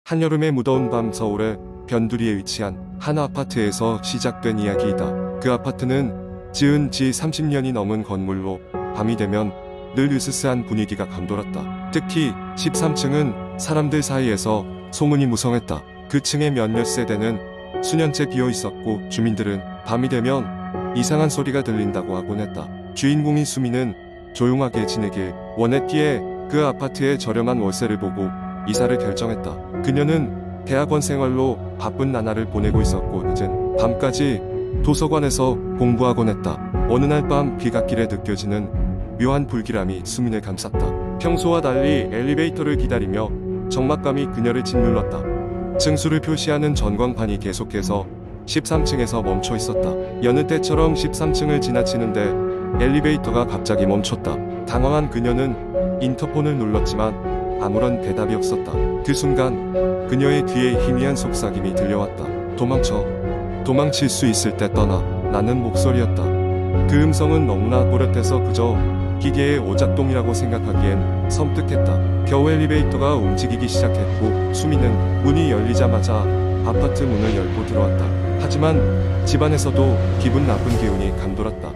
한여름의 무더운 밤 서울의 변두리에 위치한 한 아파트에서 시작된 이야기이다. 그 아파트는 지은 지 30년이 넘은 건물로 밤이 되면 늘 으스스한 분위기가 감돌았다. 특히 13층은 사람들 사이에서 소문이 무성했다. 그 층의 몇몇 세대는 수년째 비어 있었고 주민들은 밤이 되면 이상한 소리가 들린다고 하곤 했다. 주인공인 수미는 조용하게 지내길 원했기에 그 아파트의 저렴한 월세를 보고 이사를 결정했다. 그녀는 대학원 생활로 바쁜 나날을 보내고 있었고 늦은 밤까지 도서관에서 공부하곤 했다. 어느 날 밤 귀갓길에 느껴지는 묘한 불길함이 수민을 감쌌다. 평소와 달리 엘리베이터를 기다리며 적막감이 그녀를 짓눌렀다. 층수를 표시하는 전광판이 계속해서 13층에서 멈춰 있었다. 여느 때처럼 13층을 지나치는데 엘리베이터가 갑자기 멈췄다. 당황한 그녀는 인터폰을 눌렀지만 아무런 대답이 없었다. 그 순간 그녀의 귀에 희미한 속삭임이 들려왔다. 도망칠 수 있을 때 떠나. 라는 목소리였다. 그 음성은 너무나 또렷해서 그저 기계의 오작동이라고 생각하기엔 섬뜩했다. 겨우 엘리베이터가 움직이기 시작했고 수미는 문이 열리자마자 아파트 문을 열고 들어왔다. 하지만 집안에서도 기분 나쁜 기운이 감돌았다.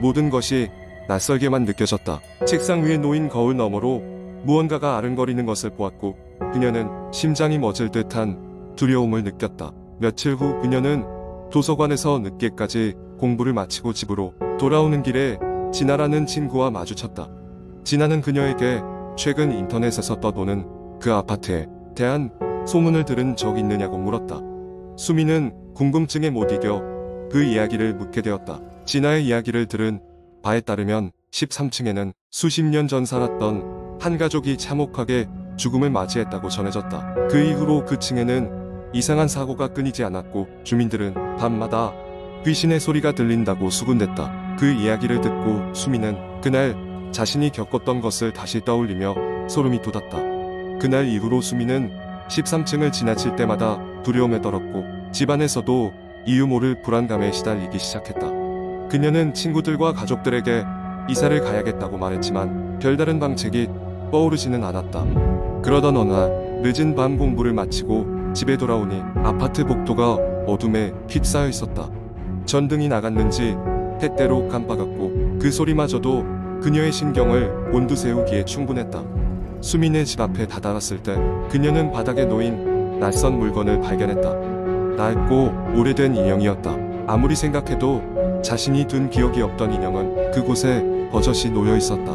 모든 것이 낯설게만 느껴졌다. 책상 위에 놓인 거울 너머로 무언가가 아른거리는 것을 보았고 그녀는 심장이 멎을 듯한 두려움을 느꼈다. 며칠 후 그녀는 도서관에서 늦게까지 공부를 마치고 집으로 돌아오는 길에 진아라는 친구와 마주쳤다. 진아는 그녀에게 최근 인터넷에서 떠도는 그 아파트에 대한 소문을 들은 적 있느냐고 물었다. 수미는 궁금증에 못 이겨 그 이야기를 묻게 되었다. 진아의 이야기를 들은 바에 따르면 13층에는 수십 년 전 살았던 한 가족이 참혹하게 죽음을 맞이했다고 전해졌다. 그 이후로 그 층에는 이상한 사고가 끊이지 않았고 주민들은 밤마다 귀신의 소리가 들린다고 수군댔다. 그 이야기를 듣고 수미는 그날 자신이 겪었던 것을 다시 떠올리며 소름이 돋았다. 그날 이후로 수미는 13층을 지나칠 때마다 두려움에 떨었고 집안에서도 이유 모를 불안감에 시달리기 시작했다. 그녀는 친구들과 가족들에게 이사를 가야겠다고 말했지만 별다른 방책이 떠오르지는 않았다. 그러던 어느 날 늦은 밤 공부를 마치고 집에 돌아오니 아파트 복도가 어둠에 휩싸여 있었다. 전등이 나갔는지 때때로 깜빡았고 그 소리마저도 그녀의 신경을 곤두세우기에 충분했다. 수민의 집 앞에 다다랐을 때 그녀는 바닥에 놓인 낯선 물건을 발견했다. 낡고 오래된 인형이었다. 아무리 생각해도 자신이 둔 기억이 없던 인형은 그곳에 버젓이 놓여 있었다.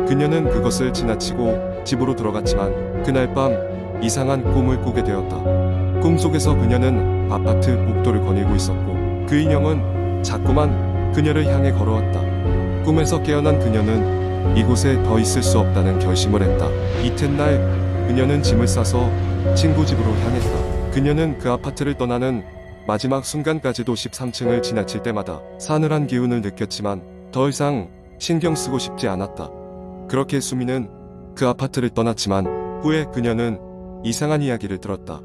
그녀는 그것을 지나치고 집으로 들어갔지만 그날 밤 이상한 꿈을 꾸게 되었다. 꿈속에서 그녀는 아파트 복도를 거닐고 있었고 그 인형은 자꾸만 그녀를 향해 걸어왔다. 꿈에서 깨어난 그녀는 이곳에 더 있을 수 없다는 결심을 했다. 이튿날 그녀는 짐을 싸서 친구 집으로 향했다. 그녀는 그 아파트를 떠나는 마지막 순간까지도 13층을 지나칠 때마다 싸늘한 기운을 느꼈지만 더 이상 신경 쓰고 싶지 않았다. 그렇게 수미는 그 아파트를 떠났지만 후에 그녀는 이상한 이야기를 들었다.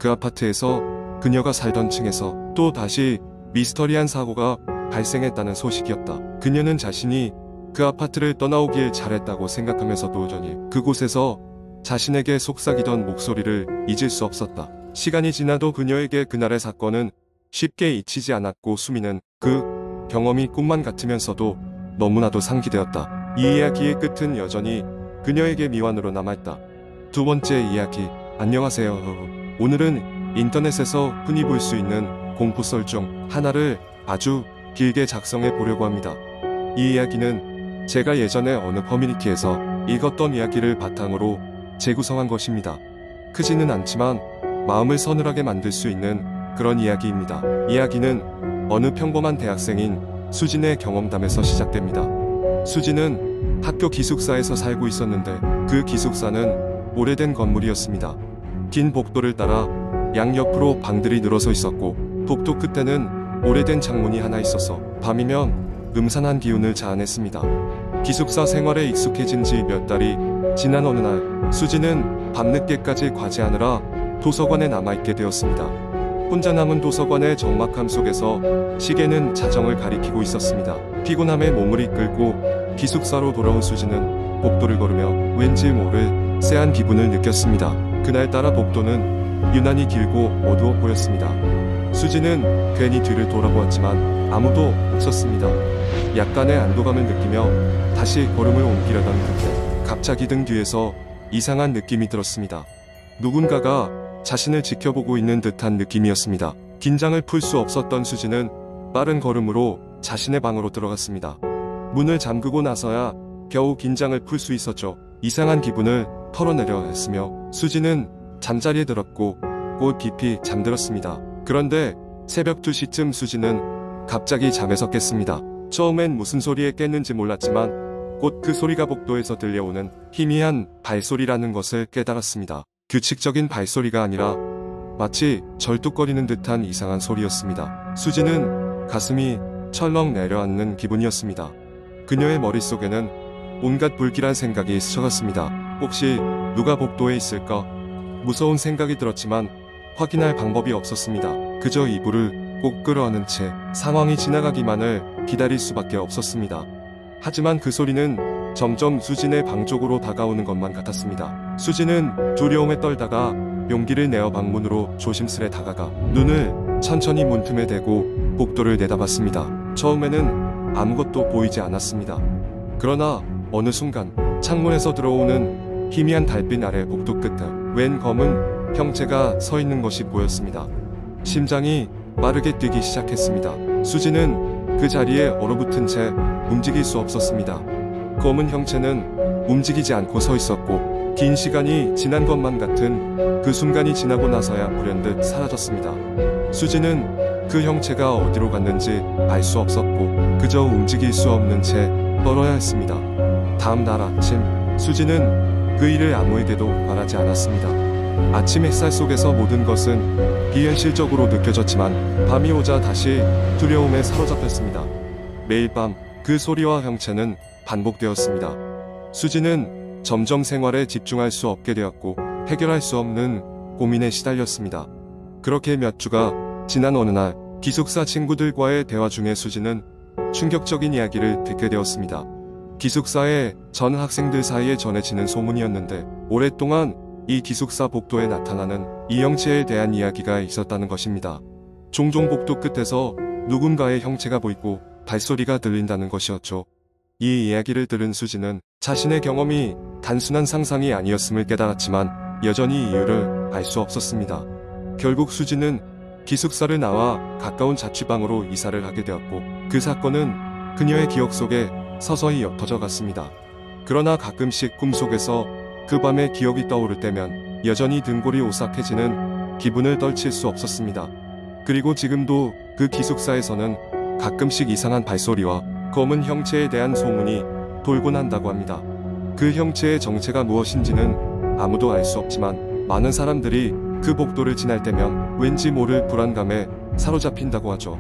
그 아파트에서 그녀가 살던 층에서 또 다시 미스터리한 사고가 발생했다는 소식이었다. 그녀는 자신이 그 아파트를 떠나오길 잘했다고 생각하면서도 여전히 그곳에서 자신에게 속삭이던 목소리를 잊을 수 없었다. 시간이 지나도 그녀에게 그날의 사건은 쉽게 잊히지 않았고 수미는 그 경험이 꿈만 같으면서도 너무나도 상기되었다. 이 이야기의 끝은 여전히 그녀에게 미완으로 남아있다. 두 번째 이야기. 안녕하세요. 오늘은 인터넷에서 흔히 볼 수 있는 공포썰 중 하나를 아주 길게 작성해 보려고 합니다. 이 이야기는 제가 예전에 어느 커뮤니티에서 읽었던 이야기를 바탕으로 재구성한 것입니다. 크지는 않지만 마음을 서늘하게 만들 수 있는 그런 이야기입니다. 이야기는 어느 평범한 대학생인 수진의 경험담에서 시작됩니다. 수진은 학교 기숙사에서 살고 있었는데 그 기숙사는 오래된 건물이었습니다. 긴 복도를 따라 양옆으로 방들이 늘어서 있었고 복도 끝에는 오래된 창문이 하나 있어서 밤이면 음산한 기운을 자아냈습니다. 기숙사 생활에 익숙해진 지 몇 달이 지난 어느 날 수진은 밤늦게까지 과제하느라 도서관에 남아있게 되었습니다. 혼자 남은 도서관의 적막함 속에서 시계는 자정을 가리키고 있었습니다. 피곤함에 몸을 이끌고 기숙사로 돌아온 수진은 복도를 걸으며 왠지 모를 쎄한 기분을 느꼈습니다. 그날따라 복도는 유난히 길고 어두워 보였습니다. 수지는 괜히 뒤를 돌아보았지만 아무도 없었습니다. 약간의 안도감을 느끼며 다시 걸음을 옮기려던 그때 갑자기 등 뒤에서 이상한 느낌이 들었습니다. 누군가가 자신을 지켜보고 있는 듯한 느낌이었습니다. 긴장을 풀 수 없었던 수지는 빠른 걸음으로 자신의 방으로 들어갔습니다. 문을 잠그고 나서야 겨우 긴장을 풀 수 있었죠. 이상한 기분을 털어내려 했으며 수지는 잠자리에 들었고 곧 깊이 잠들었습니다. 그런데 새벽 2시쯤 수지는 갑자기 잠에서 깼습니다. 처음엔 무슨 소리에 깼는지 몰랐지만 곧 그 소리가 복도에서 들려오는 희미한 발소리라는 것을 깨달았습니다. 규칙적인 발소리가 아니라 마치 절뚝거리는 듯한 이상한 소리였습니다. 수지는 가슴이 철렁 내려앉는 기분이었습니다. 그녀의 머릿속에는 온갖 불길한 생각이 스쳐갔습니다. 혹시 누가 복도에 있을까? 무서운 생각이 들었지만 확인할 방법이 없었습니다. 그저 이불을 꼭 끌어안은 채 상황이 지나가기만을 기다릴 수밖에 없었습니다. 하지만 그 소리는 점점 수진의 방 쪽으로 다가오는 것만 같았습니다. 수진은 두려움에 떨다가 용기를 내어 방문으로 조심스레 다가가 눈을 천천히 문틈에 대고 복도를 내다봤습니다. 처음에는 아무것도 보이지 않았습니다. 그러나 어느 순간 창문에서 들어오는 희미한 달빛 아래 복도 끝에 웬 검은 형체가 서 있는 것이 보였습니다. 심장이 빠르게 뛰기 시작했습니다. 수지는 그 자리에 얼어붙은 채 움직일 수 없었습니다. 검은 형체는 움직이지 않고 서 있었고 긴 시간이 지난 것만 같은 그 순간이 지나고 나서야 불현듯 사라졌습니다. 수지는 그 형체가 어디로 갔는지 알 수 없었고 그저 움직일 수 없는 채 떨어야 했습니다. 다음 날 아침 수지는 그 일을 아무에게도 말하지 않았습니다. 아침 햇살 속에서 모든 것은 비현실적으로 느껴졌지만 밤이 오자 다시 두려움에 사로잡혔습니다. 매일 밤 그 소리와 형체는 반복되었습니다. 수지는 점점 생활에 집중할 수 없게 되었고 해결할 수 없는 고민에 시달렸습니다. 그렇게 몇 주가 지난 어느 날 기숙사 친구들과의 대화 중에 수지는 충격적인 이야기를 듣게 되었습니다. 기숙사의 전 학생들 사이에 전해지는 소문이었는데 오랫동안 이 기숙사 복도에 나타나는 이 형체에 대한 이야기가 있었다는 것입니다. 종종 복도 끝에서 누군가의 형체가 보이고 발소리가 들린다는 것이었죠. 이 이야기를 들은 수지는 자신의 경험이 단순한 상상이 아니었음을 깨달았지만 여전히 이유를 알 수 없었습니다. 결국 수지는 기숙사를 나와 가까운 자취방으로 이사를 하게 되었고 그 사건은 그녀의 기억 속에 서서히 옅어져 갔습니다. 그러나 가끔씩 꿈속에서 그 밤의 기억이 떠오를 때면 여전히 등골이 오싹해지는 기분을 떨칠 수 없었습니다. 그리고 지금도 그 기숙사에서는 가끔씩 이상한 발소리와 검은 형체에 대한 소문이 돌곤 한다고 합니다. 그 형체의 정체가 무엇인지는 아무도 알 수 없지만 많은 사람들이 그 복도를 지날 때면 왠지 모를 불안감에 사로잡힌다고 하죠.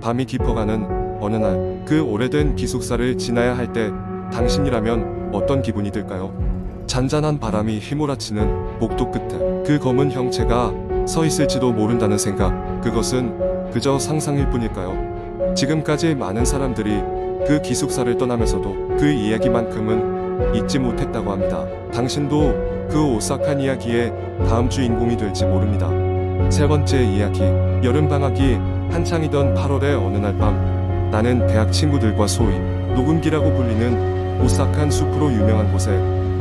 밤이 깊어가는 어느 날 그 오래된 기숙사를 지나야 할 때 당신이라면 어떤 기분이 들까요? 잔잔한 바람이 휘몰아치는 복도 끝에 그 검은 형체가 서 있을지도 모른다는 생각, 그것은 그저 상상일 뿐일까요? 지금까지 많은 사람들이 그 기숙사를 떠나면서도 그 이야기만큼은 잊지 못했다고 합니다. 당신도 그 오싹한 이야기의 다음 주인공이 될지 모릅니다. 세 번째 이야기. 여름방학이 한창이던 8월의 어느 날 밤 나는 대학 친구들과 소위 녹음기라고 불리는 오싹한 숲으로 유명한 곳에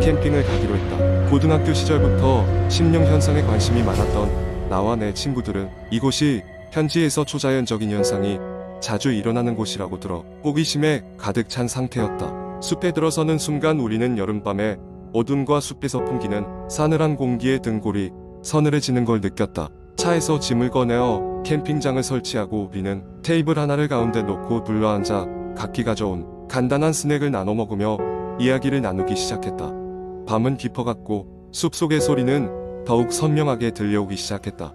캠핑을 가기로 했다. 고등학교 시절부터 심령 현상에 관심이 많았던 나와 내 친구들은 이곳이 현지에서 초자연적인 현상이 자주 일어나는 곳이라고 들어 호기심에 가득 찬 상태였다. 숲에 들어서는 순간 우리는 여름밤에 어둠과 숲에서 풍기는 싸늘한 공기에 등골이 서늘해지는 걸 느꼈다. 차에서 짐을 꺼내어 캠핑장을 설치하고 우리는 테이블 하나를 가운데 놓고 둘러앉아 각기 가져온 간단한 스낵을 나눠 먹으며 이야기를 나누기 시작했다. 밤은 깊어갔고 숲속의 소리는 더욱 선명하게 들려오기 시작했다.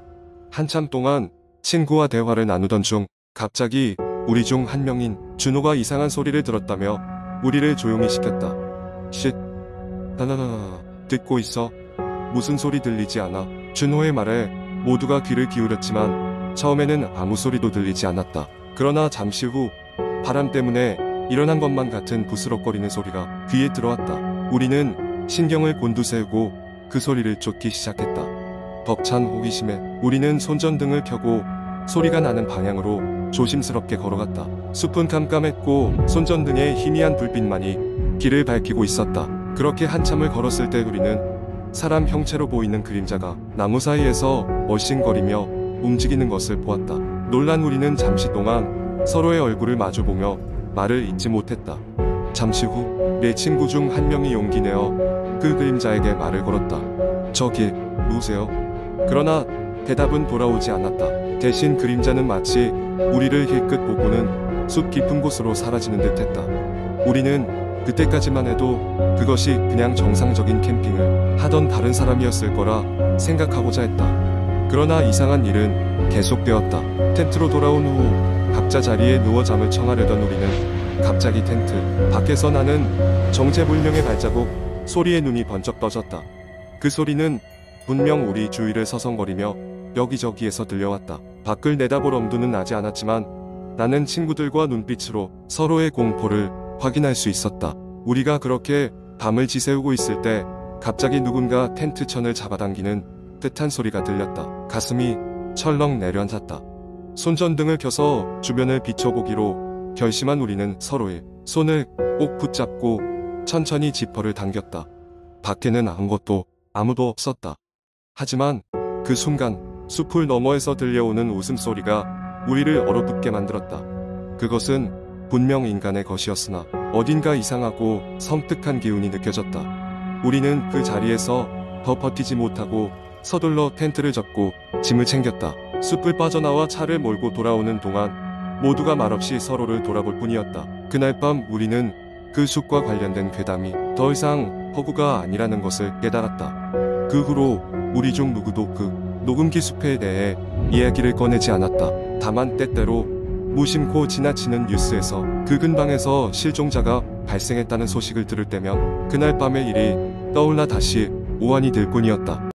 한참 동안 친구와 대화를 나누던 중 갑자기 우리 중 한 명인 준호가 이상한 소리를 들었다며 우리를 조용히 시켰다. 쉿. 나나나나. 듣고 있어? 무슨 소리 들리지 않아? 준호의 말에 모두가 귀를 기울였지만 처음에는 아무 소리도 들리지 않았다. 그러나 잠시 후 바람 때문에 일어난 것만 같은 부스럭거리는 소리가 귀에 들어왔다. 우리는 신경을 곤두세우고 그 소리를 쫓기 시작했다. 벅찬 호기심에 우리는 손전등을 켜고 소리가 나는 방향으로 조심스럽게 걸어갔다. 숲은 깜깜했고 손전등의 희미한 불빛만이 길을 밝히고 있었다. 그렇게 한참을 걸었을 때 우리는 사람 형체로 보이는 그림자가 나무 사이에서 얼씬거리며 움직이는 것을 보았다. 놀란 우리는 잠시 동안 서로의 얼굴을 마주보며 말을 잇지 못했다. 잠시 후 내 친구 중 한 명이 용기 내어 그 그림자에게 말을 걸었다. 저기 누구세요? 그러나 대답은 돌아오지 않았다. 대신 그림자는 마치 우리를 힐끗 보고는 숲 깊은 곳으로 사라지는 듯했다. 우리는 그때까지만 해도 그것이 그냥 정상적인 캠핑을 하던 다른 사람이었을 거라 생각하고자 했다. 그러나 이상한 일은 계속되었다. 텐트로 돌아온 후 각자 자리에 누워 잠을 청하려던 우리는 갑자기 텐트 밖에서 나는 정체불명의 발자국 소리에 눈이 번쩍 떠졌다. 그 소리는 분명 우리 주위를 서성거리며 여기저기에서 들려왔다. 밖을 내다볼 엄두는 나지 않았지만 나는 친구들과 눈빛으로 서로의 공포를 확인할 수 있었다. 우리가 그렇게 밤을 지새우고 있을 때 갑자기 누군가 텐트 천을 잡아당기는 듯한 소리가 들렸다. 가슴이 철렁 내려앉았다. 손전등을 켜서 주변을 비춰보기로 결심한 우리는 서로의 손을 꼭 붙잡고 천천히 지퍼를 당겼다. 밖에는 아무도 없었다. 하지만 그 순간 숲을 너머에서 들려오는 웃음소리가 우리를 얼어붙게 만들었다. 그것은 분명 인간의 것이었으나 어딘가 이상하고 섬뜩한 기운이 느껴졌다. 우리는 그 자리에서 더 버티지 못하고 서둘러 텐트를 젓고 짐을 챙겼다. 숲을 빠져나와 차를 몰고 돌아오는 동안 모두가 말없이 서로를 돌아볼 뿐이었다. 그날 밤 우리는 그 숲과 관련된 괴담이 더 이상 허구가 아니라는 것을 깨달았다. 그 후로 우리 중 누구도 그 녹음기 숲에 대해 이야기를 꺼내지 않았다. 다만 때때로 무심코 지나치는 뉴스에서 그 근방에서 실종자가 발생했다는 소식을 들을 때면 그날 밤의 일이 떠올라 다시 오한이 들 뿐이었다.